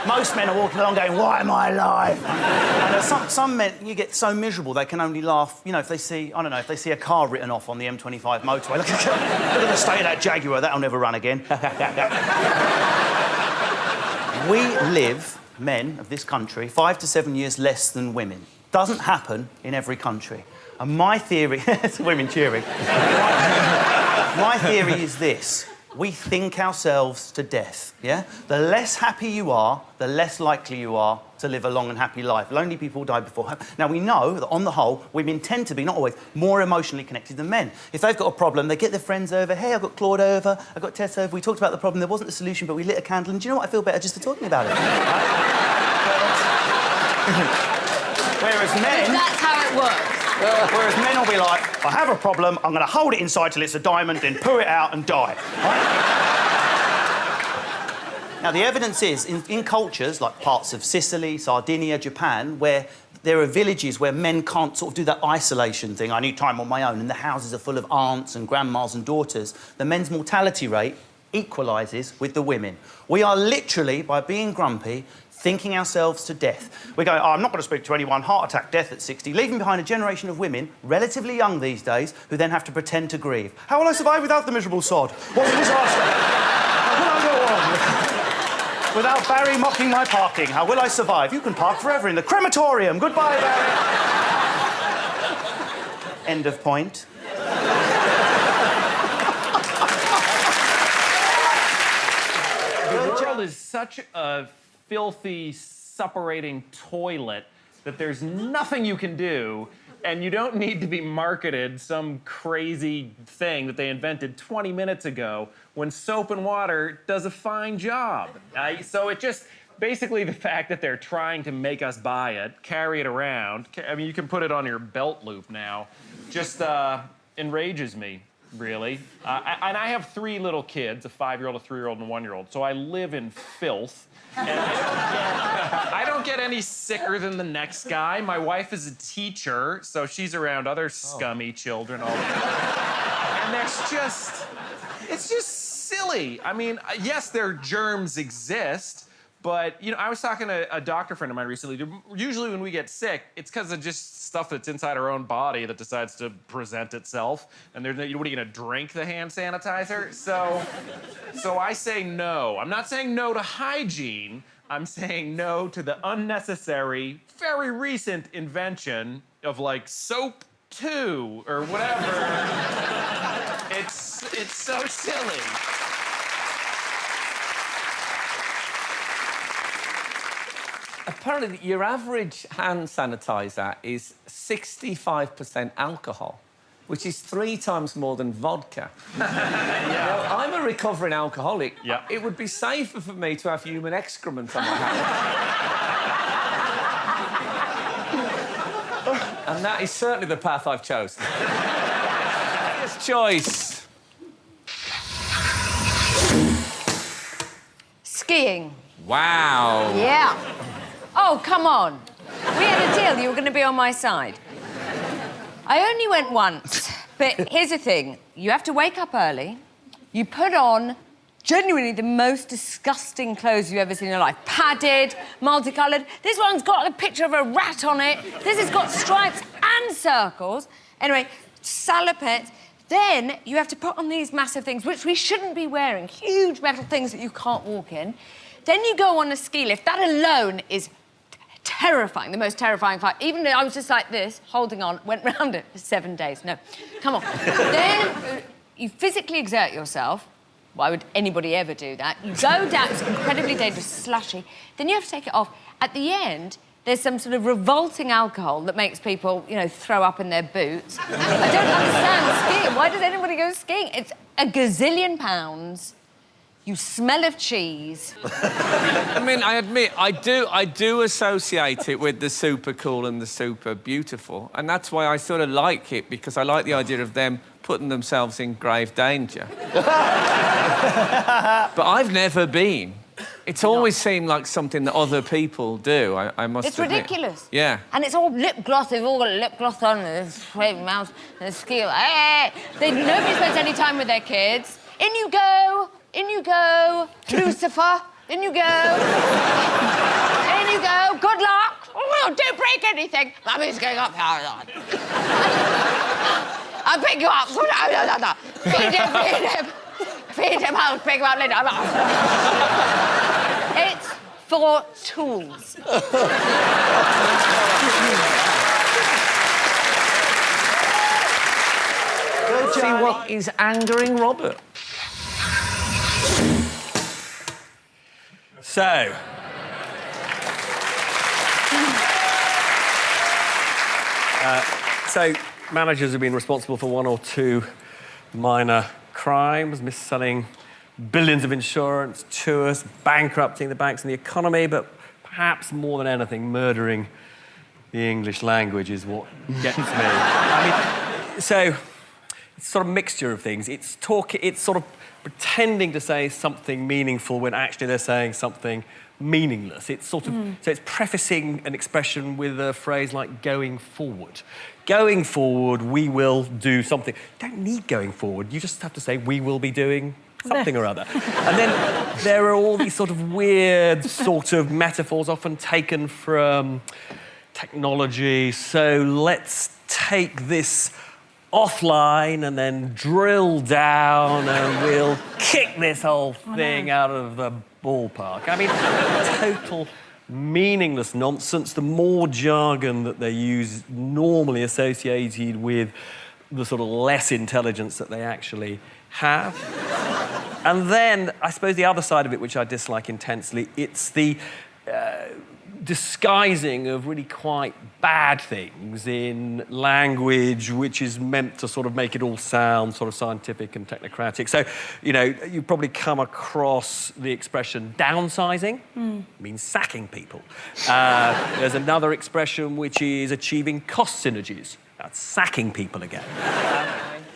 Most men are walking along going, why am I alive? And some men, you get so miserable they can only laugh, you know, if they see, I don't know, if they see a car written off on the M25 motorway. Look at the state of that Jaguar, that'll never run again. We live, men of this country, 5 to 7 years less than women. Doesn't happen in every country. And my theory... it's women cheering. My theory is this. We think ourselves to death, yeah? The less happy you are, the less likely you are to live a long and happy life. Lonely people die before... Now, we know that, on the whole, women tend to be, not always, more emotionally connected than men. If they've got a problem, they get their friends over. Hey, I've got Claude over, I've got Tess over. We talked about the problem. There wasn't a solution, but we lit a candle. And do you know what? I feel better just for talking about it. Whereas men... That's how it works. Whereas men will be like, I have a problem, I'm going to hold it inside till it's a diamond, then poo it out and die. Now, the evidence is, in cultures like parts of Sicily, Sardinia, Japan, where there are villages where men can't sort of do that isolation thing, I need time on my own, and the houses are full of aunts and grandmas and daughters, the men's mortality rate equalises with the women. We are literally, by being grumpy, thinking ourselves to death. We're going, oh, I'm not going to speak to anyone, heart attack, death at 60, leaving behind a generation of women, relatively young these days, who then have to pretend to grieve. How will I survive without the miserable sod? What a disaster! How will I go on? Without Barry mocking my parking, how will I survive? You can park forever in the crematorium. Goodbye, Barry. End of point. The world is such a filthy, suppurating toilet that there's nothing you can do, and you don't need to be marketed some crazy thing that they invented 20 minutes ago when soap and water does a fine job. So it just, basically the fact that they're trying to make us buy it, carry it around, I mean, you can put it on your belt loop now, just enrages me. Really. And I have 3 little kids, a 5-year-old, a 3-year-old, and a 1-year-old. So I live in filth. And I don't get any sicker than the next guy. My wife is a teacher, so she's around other scummy children all the time. And it's just silly. I mean, yes, their germs exist, but, you know, I was talking to a doctor friend of mine recently. Usually when we get sick, it's because of just stuff that's inside our own body that decides to present itself. And there's no, what are you going to drink the hand sanitizer? So I say no. I'm not saying no to hygiene. I'm saying no to the unnecessary, very recent invention of, like, soap 2 or whatever. It's so silly. Apparently, your average hand sanitizer is 65% alcohol. which is 3 times more than vodka. Well, I'm a recovering alcoholic. Yeah. It would be safer for me to have human excrement on my hands. And that is certainly the path I've chosen. First choice. Skiing. Wow. Yeah. Oh, come on. We had a deal. You were going to be on my side. I only went once. But here's the thing. You have to wake up early. You put on genuinely the most disgusting clothes you've ever seen in your life. Padded, multicoloured. This one's got a picture of a rat on it. This has got stripes and circles. Anyway, salopettes. Then you have to put on these massive things, which we shouldn't be wearing. Huge metal things that you can't walk in. Then you go on a ski lift. That alone is terrifying, the most terrifying fight. Even though I was just like this, holding on, went round it for 7 days. No, come on. Then you physically exert yourself. Why would anybody ever do that? You go down, it's incredibly dangerous, slushy. Then you have to take it off. At the end, there's some sort of revolting alcohol that makes people, you know, throw up in their boots. I don't understand skiing. Why does anybody go skiing? It's a gazillion pounds. You smell of cheese. I mean, I admit, I do associate it with the super cool and the super beautiful, and that's why I sort of like it, because I like the idea of them putting themselves in grave danger. But I've never been. It's always seemed like something that other people do, I must admit. It's ridiculous. Yeah. And it's all lip gloss. They've all got lip gloss on, and there's straight mouth, and a ski. Hey! Nobody spends any time with their kids. In you go. In you go, Lucifer. In you go. In you go. Good luck. Oh, don't break anything. Mummy's going up. I'll pick you up. Feed him, feed him. Feed him, I'll pick him up later. It's for tools. See what is angering Robert. So, managers have been responsible for 1 or 2 minor crimes, mis-selling billions of insurance, tours, bankrupting the banks and the economy, but perhaps more than anything, murdering the English language is what gets me. I mean, so it's sort of a mixture of things. It's sort of pretending to say something meaningful when actually they're saying something meaningless. It's sort of so it's prefacing an expression with a phrase like "going forward." Going forward, we will do something. You don't need going forward. You just have to say we will be doing something or other. And then there are all these sort of weird sort of metaphors, often taken from technology. So let's take this offline and then drill down and we'll kick this whole thing out of the ballpark. I mean, total meaningless nonsense. The more jargon that they use normally associated with the sort of less intelligence that they actually have. And then, I suppose the other side of it, which I dislike intensely, it's the disguising of really quite bad things in language which is meant to sort of make it all sound sort of scientific and technocratic. So, you know, you've probably come across the expression downsizing. Means sacking people. There's another expression which is achieving cost synergies. That's sacking people again.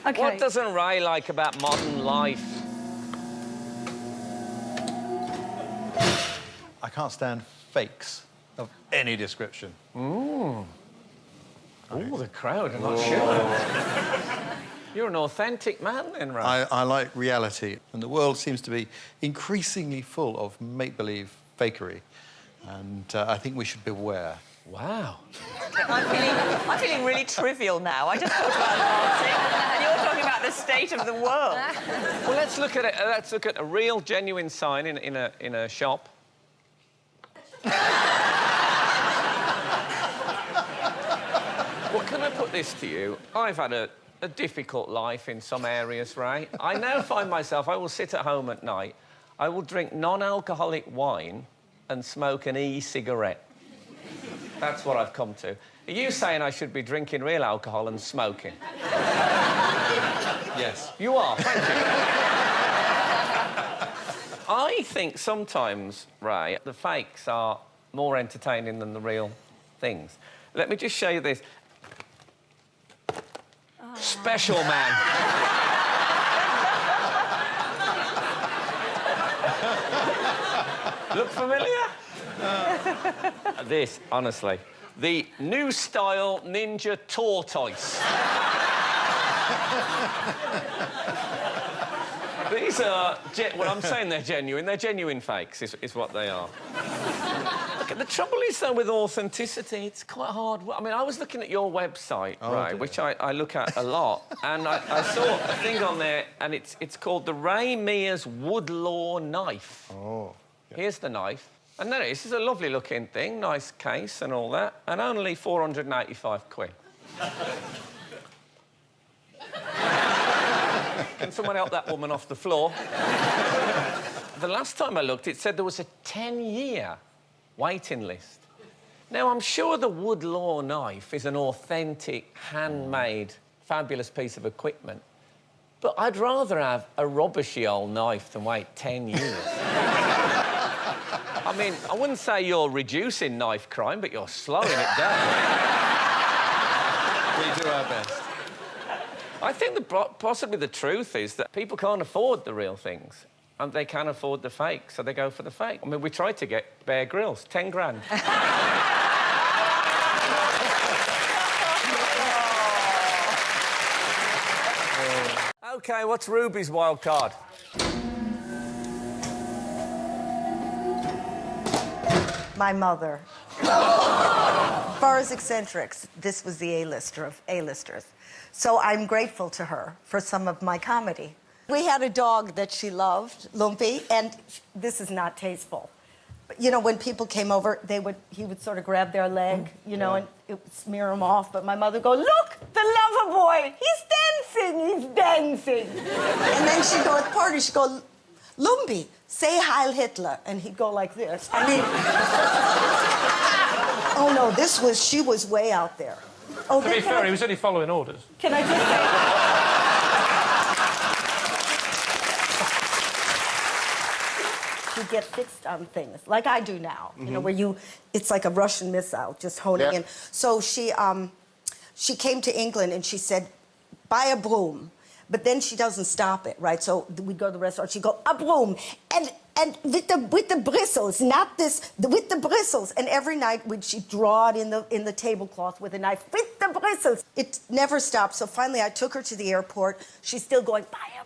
Okay. What doesn't Ray like about modern life? I can't stand fakes of any description. Ooh. Oh, the crowd, I'm not sure. You're an authentic man then, Ray. I like reality, and the world seems to be increasingly full of make-believe fakery, and I think we should beware. Wow. I'm feeling really trivial now. I just talked about dancing, and you're talking about the state of the world. Well, let's look at it. Let's look at a real, genuine sign in a shop. Well, can I put this to you? I've had a difficult life in some areas, Ray. I now find myself, I will sit at home at night, I will drink non-alcoholic wine and smoke an e-cigarette. That's what I've come to. Are you saying I should be drinking real alcohol and smoking? Yes. You are, thank you. I think sometimes, Ray, the fakes are more entertaining than the real things. Let me just show you this. Special man. Look familiar? This, honestly. The new style ninja tortoise. These are... Well, I'm saying they're genuine. They're genuine fakes, is what they are. Look, the trouble is, though, with authenticity, it's quite hard. I mean, I was looking at your website, right, which I look at a lot, and I saw a thing on there, and it's called the Ray Mears Woodlaw Knife. Oh. Yeah. Here's the knife. And there it is. It's a lovely-looking thing, nice case and all that, and only 485 quid. Can someone help that woman off the floor? The last time I looked, it said there was a 10-year waiting list. Now, I'm sure the Woodlaw knife is an authentic, handmade, fabulous piece of equipment, but I'd rather have a rubbishy old knife than wait 10 years. I mean, I wouldn't say you're reducing knife crime, but you're slowing it down. We do our best. I think possibly the truth is that people can't afford the real things, and they can afford the fake, so they go for the fake. I mean, we tried to get Bear Grylls, 10 grand. OK, what's Ruby's wild card? My mother. As far as eccentrics, this was the A-lister of A-listers. So I'm grateful to her for some of my comedy. We had a dog that she loved, Lumpy, and this is not tasteful. But, you know, when people came over, he would sort of grab their leg, you know, and it would smear them off. But my mother would go, look, the lover boy, he's dancing. And then she'd go at the party, she'd go, Lumpy, say Heil Hitler. And he'd go like this. I mean, oh no, she was way out there. Oh, to be fair, he was only following orders. Can I just say... You get fixed on things, like I do now, you know, where it's like a Russian missile, just honing in. So she came to England and she said, buy a broom. But then she doesn't stop it, right? So we go to the restaurant, she go, a broom, and with the bristles, not this, with the bristles. And every night she'd draw it in the tablecloth with a knife, with the bristles. It never stopped. So finally I took her to the airport. She's still going, buy a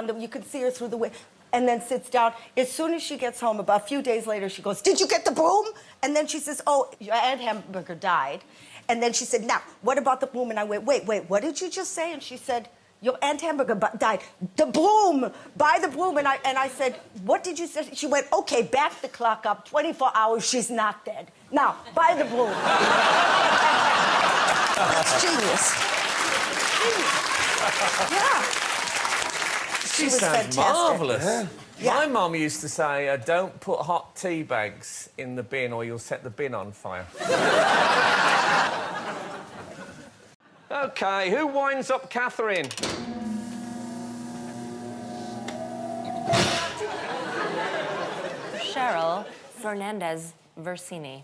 broom. You could see her through the window. And then sits down. As soon as she gets home, about a few days later, she goes, did you get the broom? And then she says, oh, your Aunt Hamburger died. And then she said, now, what about the broom? And I went, wait, what did you just say? And she said, your Aunt Hamburger died. The broom, buy the broom. And I said, what did you say? She went, okay, back the clock up, 24 hours, she's not dead. Now, buy the broom. That's genius. Yeah. She sounds marvellous. Yeah. My mum used to say, don't put hot tea bags in the bin or you'll set the bin on fire. OK, who winds up Catherine? Cheryl Fernandez Versini.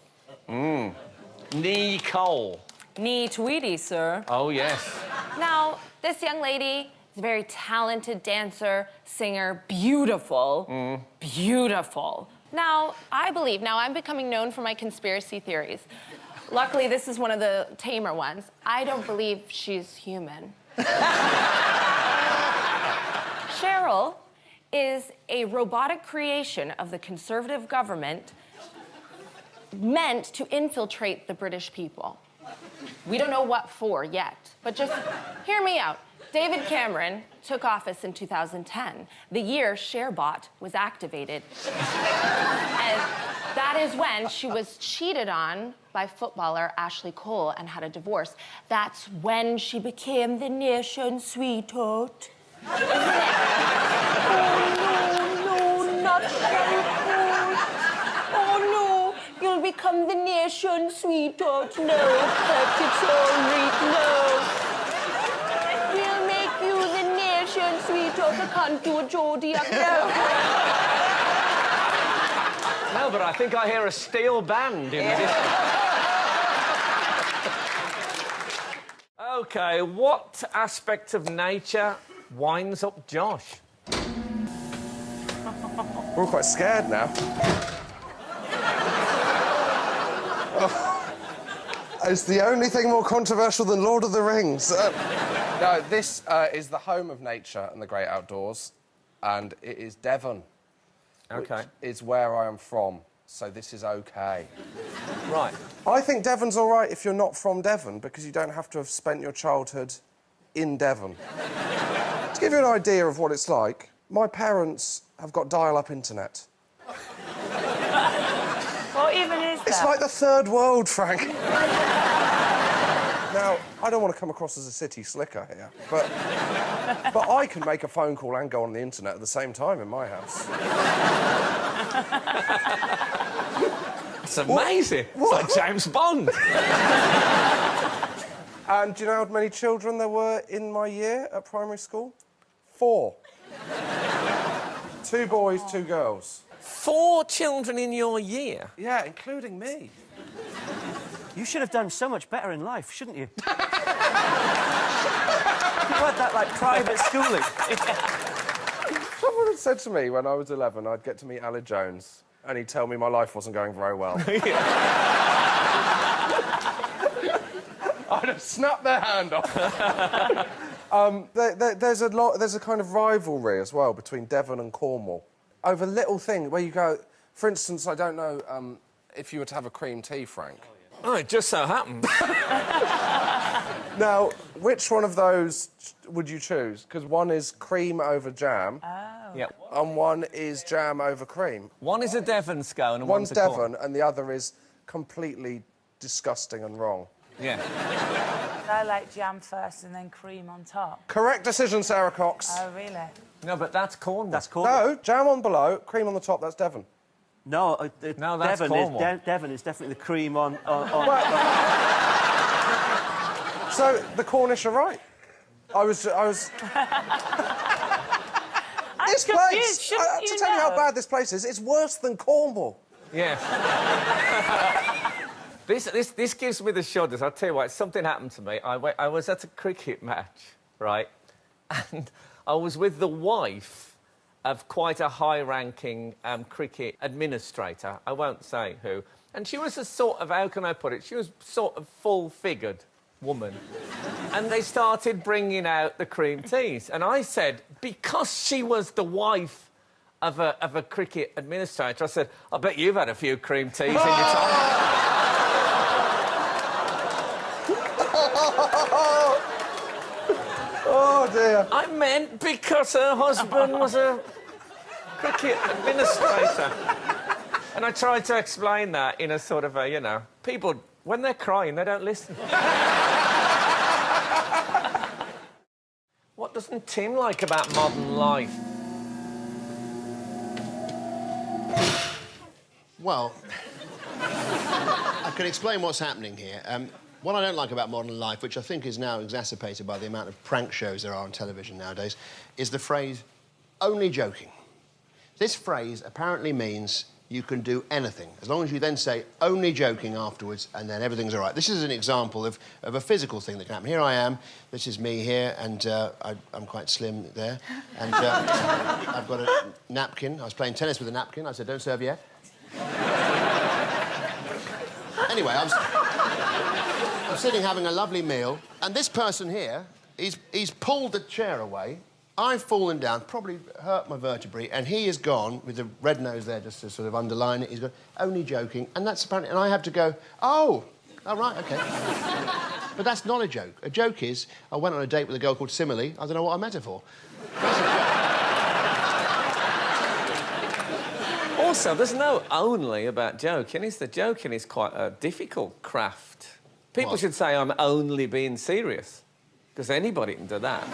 Nicole. Nee Tweedy, sir. Oh, yes. Now, this young lady is a very talented dancer, singer, beautiful. Beautiful. Now, I'm becoming known for my conspiracy theories. Luckily, this is one of the tamer ones. I don't believe she's human. Cheryl is a robotic creation of the conservative government meant to infiltrate the British people. We don't know what for yet, but just hear me out. David Cameron took office in 2010, the year ShareBot was activated. And that is when she was cheated on by footballer Ashley Cole and had a divorce. That's when she became the nation's sweetheart. Isn't it? Oh, no, not Ashley Cole. Oh, no, you'll become the nation's sweetheart. No, but it's all right, no. We'll make you joke, I can't do a Geordie. No, but I think I hear a steel band in the distance. OK, what aspect of nature winds up Josh? We're all quite scared now. It's the only thing more controversial than Lord of the Rings. No, this is the home of nature and the great outdoors, and it is Devon. OK. Which is where I am from, so this is OK. Right. I think Devon's all right if you're not from Devon, because you don't have to have spent your childhood in Devon. To give you an idea of what it's like, my parents have got dial-up internet. What even is that? It's like the third world, Frank. Now, I don't want to come across as a city slicker here, but I can make a phone call and go on the internet at the same time in my house. It's amazing. What? It's like James Bond. And do you know how many children there were in my year at primary school? 4. 2 boys, 2 girls. 4 children in your year? Yeah, including me. You should have done so much better in life, shouldn't you? You had that, like, private schooling. Someone had said to me when I was 11 I'd get to meet Aled Jones and he'd tell me my life wasn't going very well. I'd have snapped their hand off. There's a kind of rivalry as well between Devon and Cornwall over little things where you go... For instance, I don't know if you were to have a cream tea, Frank. Oh, it just so happens. Now, which one of those would you choose? Because one is cream over jam. Oh. Yep. And one is jam over cream. One is a Devon scone and one's a Devon, and the other is completely disgusting and wrong. Yeah. I like jam first and then cream on top. Correct decision, Sarah Cox. Oh, really? No, but that's Cornwall. That's Cornwall. No, jam on below, cream on the top, that's Devon. No, No, that's Devon Cornwall. Devon is definitely the cream on... So, the Cornish are right. I was... This place, to tell you how bad this place is, it's worse than Cornwall. Yes. This gives me the shudders. I'll tell you what, something happened to me. I was at a cricket match, right? And I was with the wife of quite a high-ranking cricket administrator. I won't say who. And she was a sort of, how can I put it? She was sort of full-figured woman. And they started bringing out the cream teas. And I said, because she was the wife of a cricket administrator, I said, I bet you've had a few cream teas in your time. Oh, dear. I meant because her husband was a cricket administrator. And I tried to explain that in a sort of a, you know, people, when they're crying, they don't listen. What doesn't Tim like about modern life? Well, I can explain what's happening here. What I don't like about modern life, which I think is now exacerbated by the amount of prank shows there are on television nowadays, is the phrase, only joking. This phrase apparently means you can do anything, as long as you then say, only joking afterwards, and then everything's all right. This is an example of a physical thing that can happen. Here I am, this is me here, and I'm quite slim there, and I've got a napkin. I was playing tennis with a napkin. I said, don't serve yet. Anyway, I'm sitting having a lovely meal, and this person here, he's pulled the chair away. I've fallen down, probably hurt my vertebrae, and he has gone, with the red nose there just to sort of underline it, he's gone, only joking, and that's apparently... And I have to go, oh, right, OK. But that's not a joke. A joke is, I went on a date with a girl called Simile, I don't know what I met her for. Also, there's no only about joking, is there? Joking is quite a difficult craft. People should say I'm only being serious, because anybody can do that.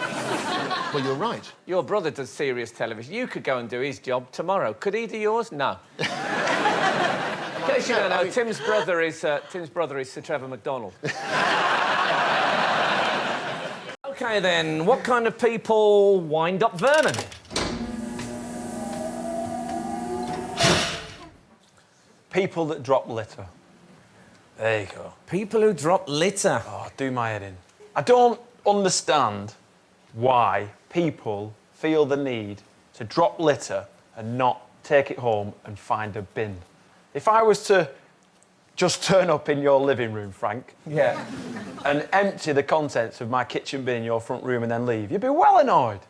Well, you're right. Your brother does serious television. You could go and do his job tomorrow. Could he do yours? No. In case you don't know, Tim's brother is Sir Trevor McDonald. OK, OK, then, what kind of people wind up Vernon? People that drop litter. There you go. People who drop litter. Oh, do my head in. I don't understand why people feel the need to drop litter and not take it home and find a bin. If I was to just turn up in your living room, Frank, and empty the contents of my kitchen bin in your front room and then leave, you'd be well annoyed.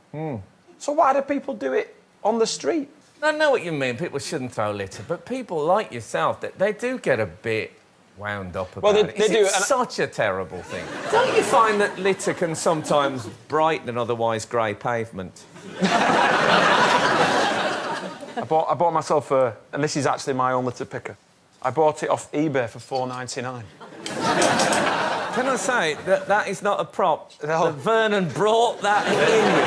So why do people do it on the street? I know what you mean. People shouldn't throw litter, but people like yourself, they do get a bit wound up about it. They do. It's such a terrible thing. Don't you find that litter can sometimes brighten an otherwise grey pavement? I bought myself and this is actually my own litter picker. I bought it off eBay for $4.99. Can I say that is not a prop? No. That Vernon brought that in with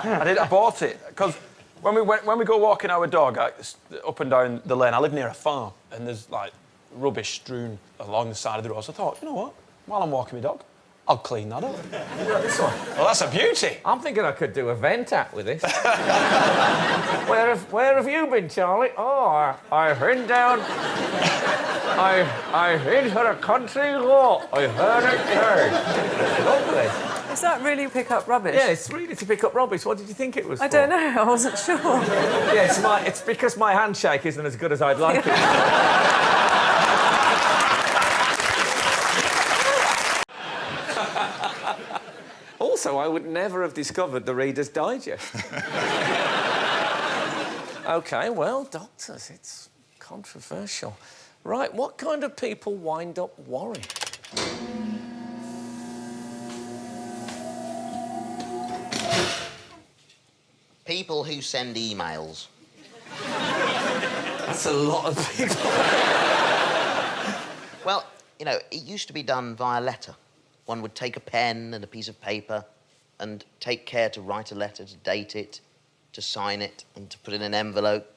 him. I bought it because when we go walking our dog up and down the lane, I live near a farm and there's like rubbish strewn along the side of the road. So I thought, you know what? While I'm walking my dog, I'll clean that up. This one? Well, that's a beauty. I'm thinking I could do a vent act with this. Where have you been, Charlie? Oh, I've been down... I've been to the country lot. I heard it heard. Lovely. Is that really pick up rubbish? Yeah, it's really to pick up rubbish. What did you think it was I don't know. I wasn't sure. Yeah, it's because my handshake isn't as good as I'd like it. Also, I would never have discovered the Reader's Digest. OK, well, doctors, it's controversial. Right, what kind of people wind up Warren? People who send emails. That's a lot of people. Well, you know, it used to be done via letter. One would take a pen and a piece of paper and take care to write a letter, to date it, to sign it, and to put it in an envelope,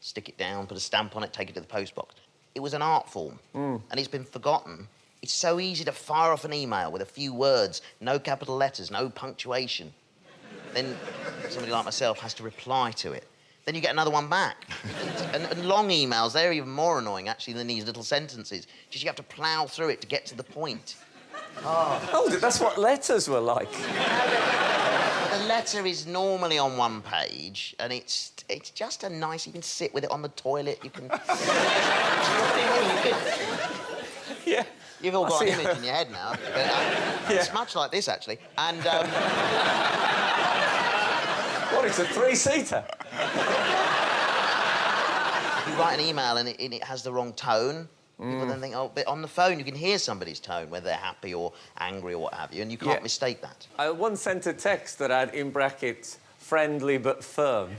stick it down, put a stamp on it, take it to the post box. It was an art form, and it's been forgotten. It's so easy to fire off an email with a few words, no capital letters, no punctuation. Then somebody like myself has to reply to it. Then you get another one back. and long emails, they're even more annoying, actually, than these little sentences. Just you have to plough through it to get to the point. Oh, that's what letters were like. The letter is normally on one page, and it's just a nice... You can sit with it on the toilet, you can... Yeah. You've all got an image in your head now. But, it's much like this, actually. And... What, it's a three-seater? You write an email and it has the wrong tone, people then think, oh, but on the phone you can hear somebody's tone, whether they're happy or angry or what have you, and you can't mistake that. I once sent a text that had, in brackets, friendly but firm.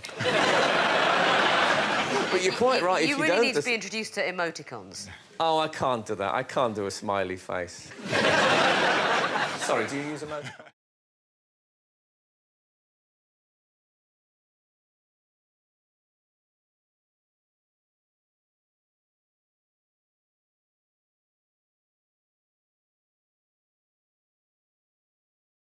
But you're quite right, if you really don't... need to be introduced to emoticons. Oh, I can't do that. I can't do a smiley face. Sorry, do you use emoticons?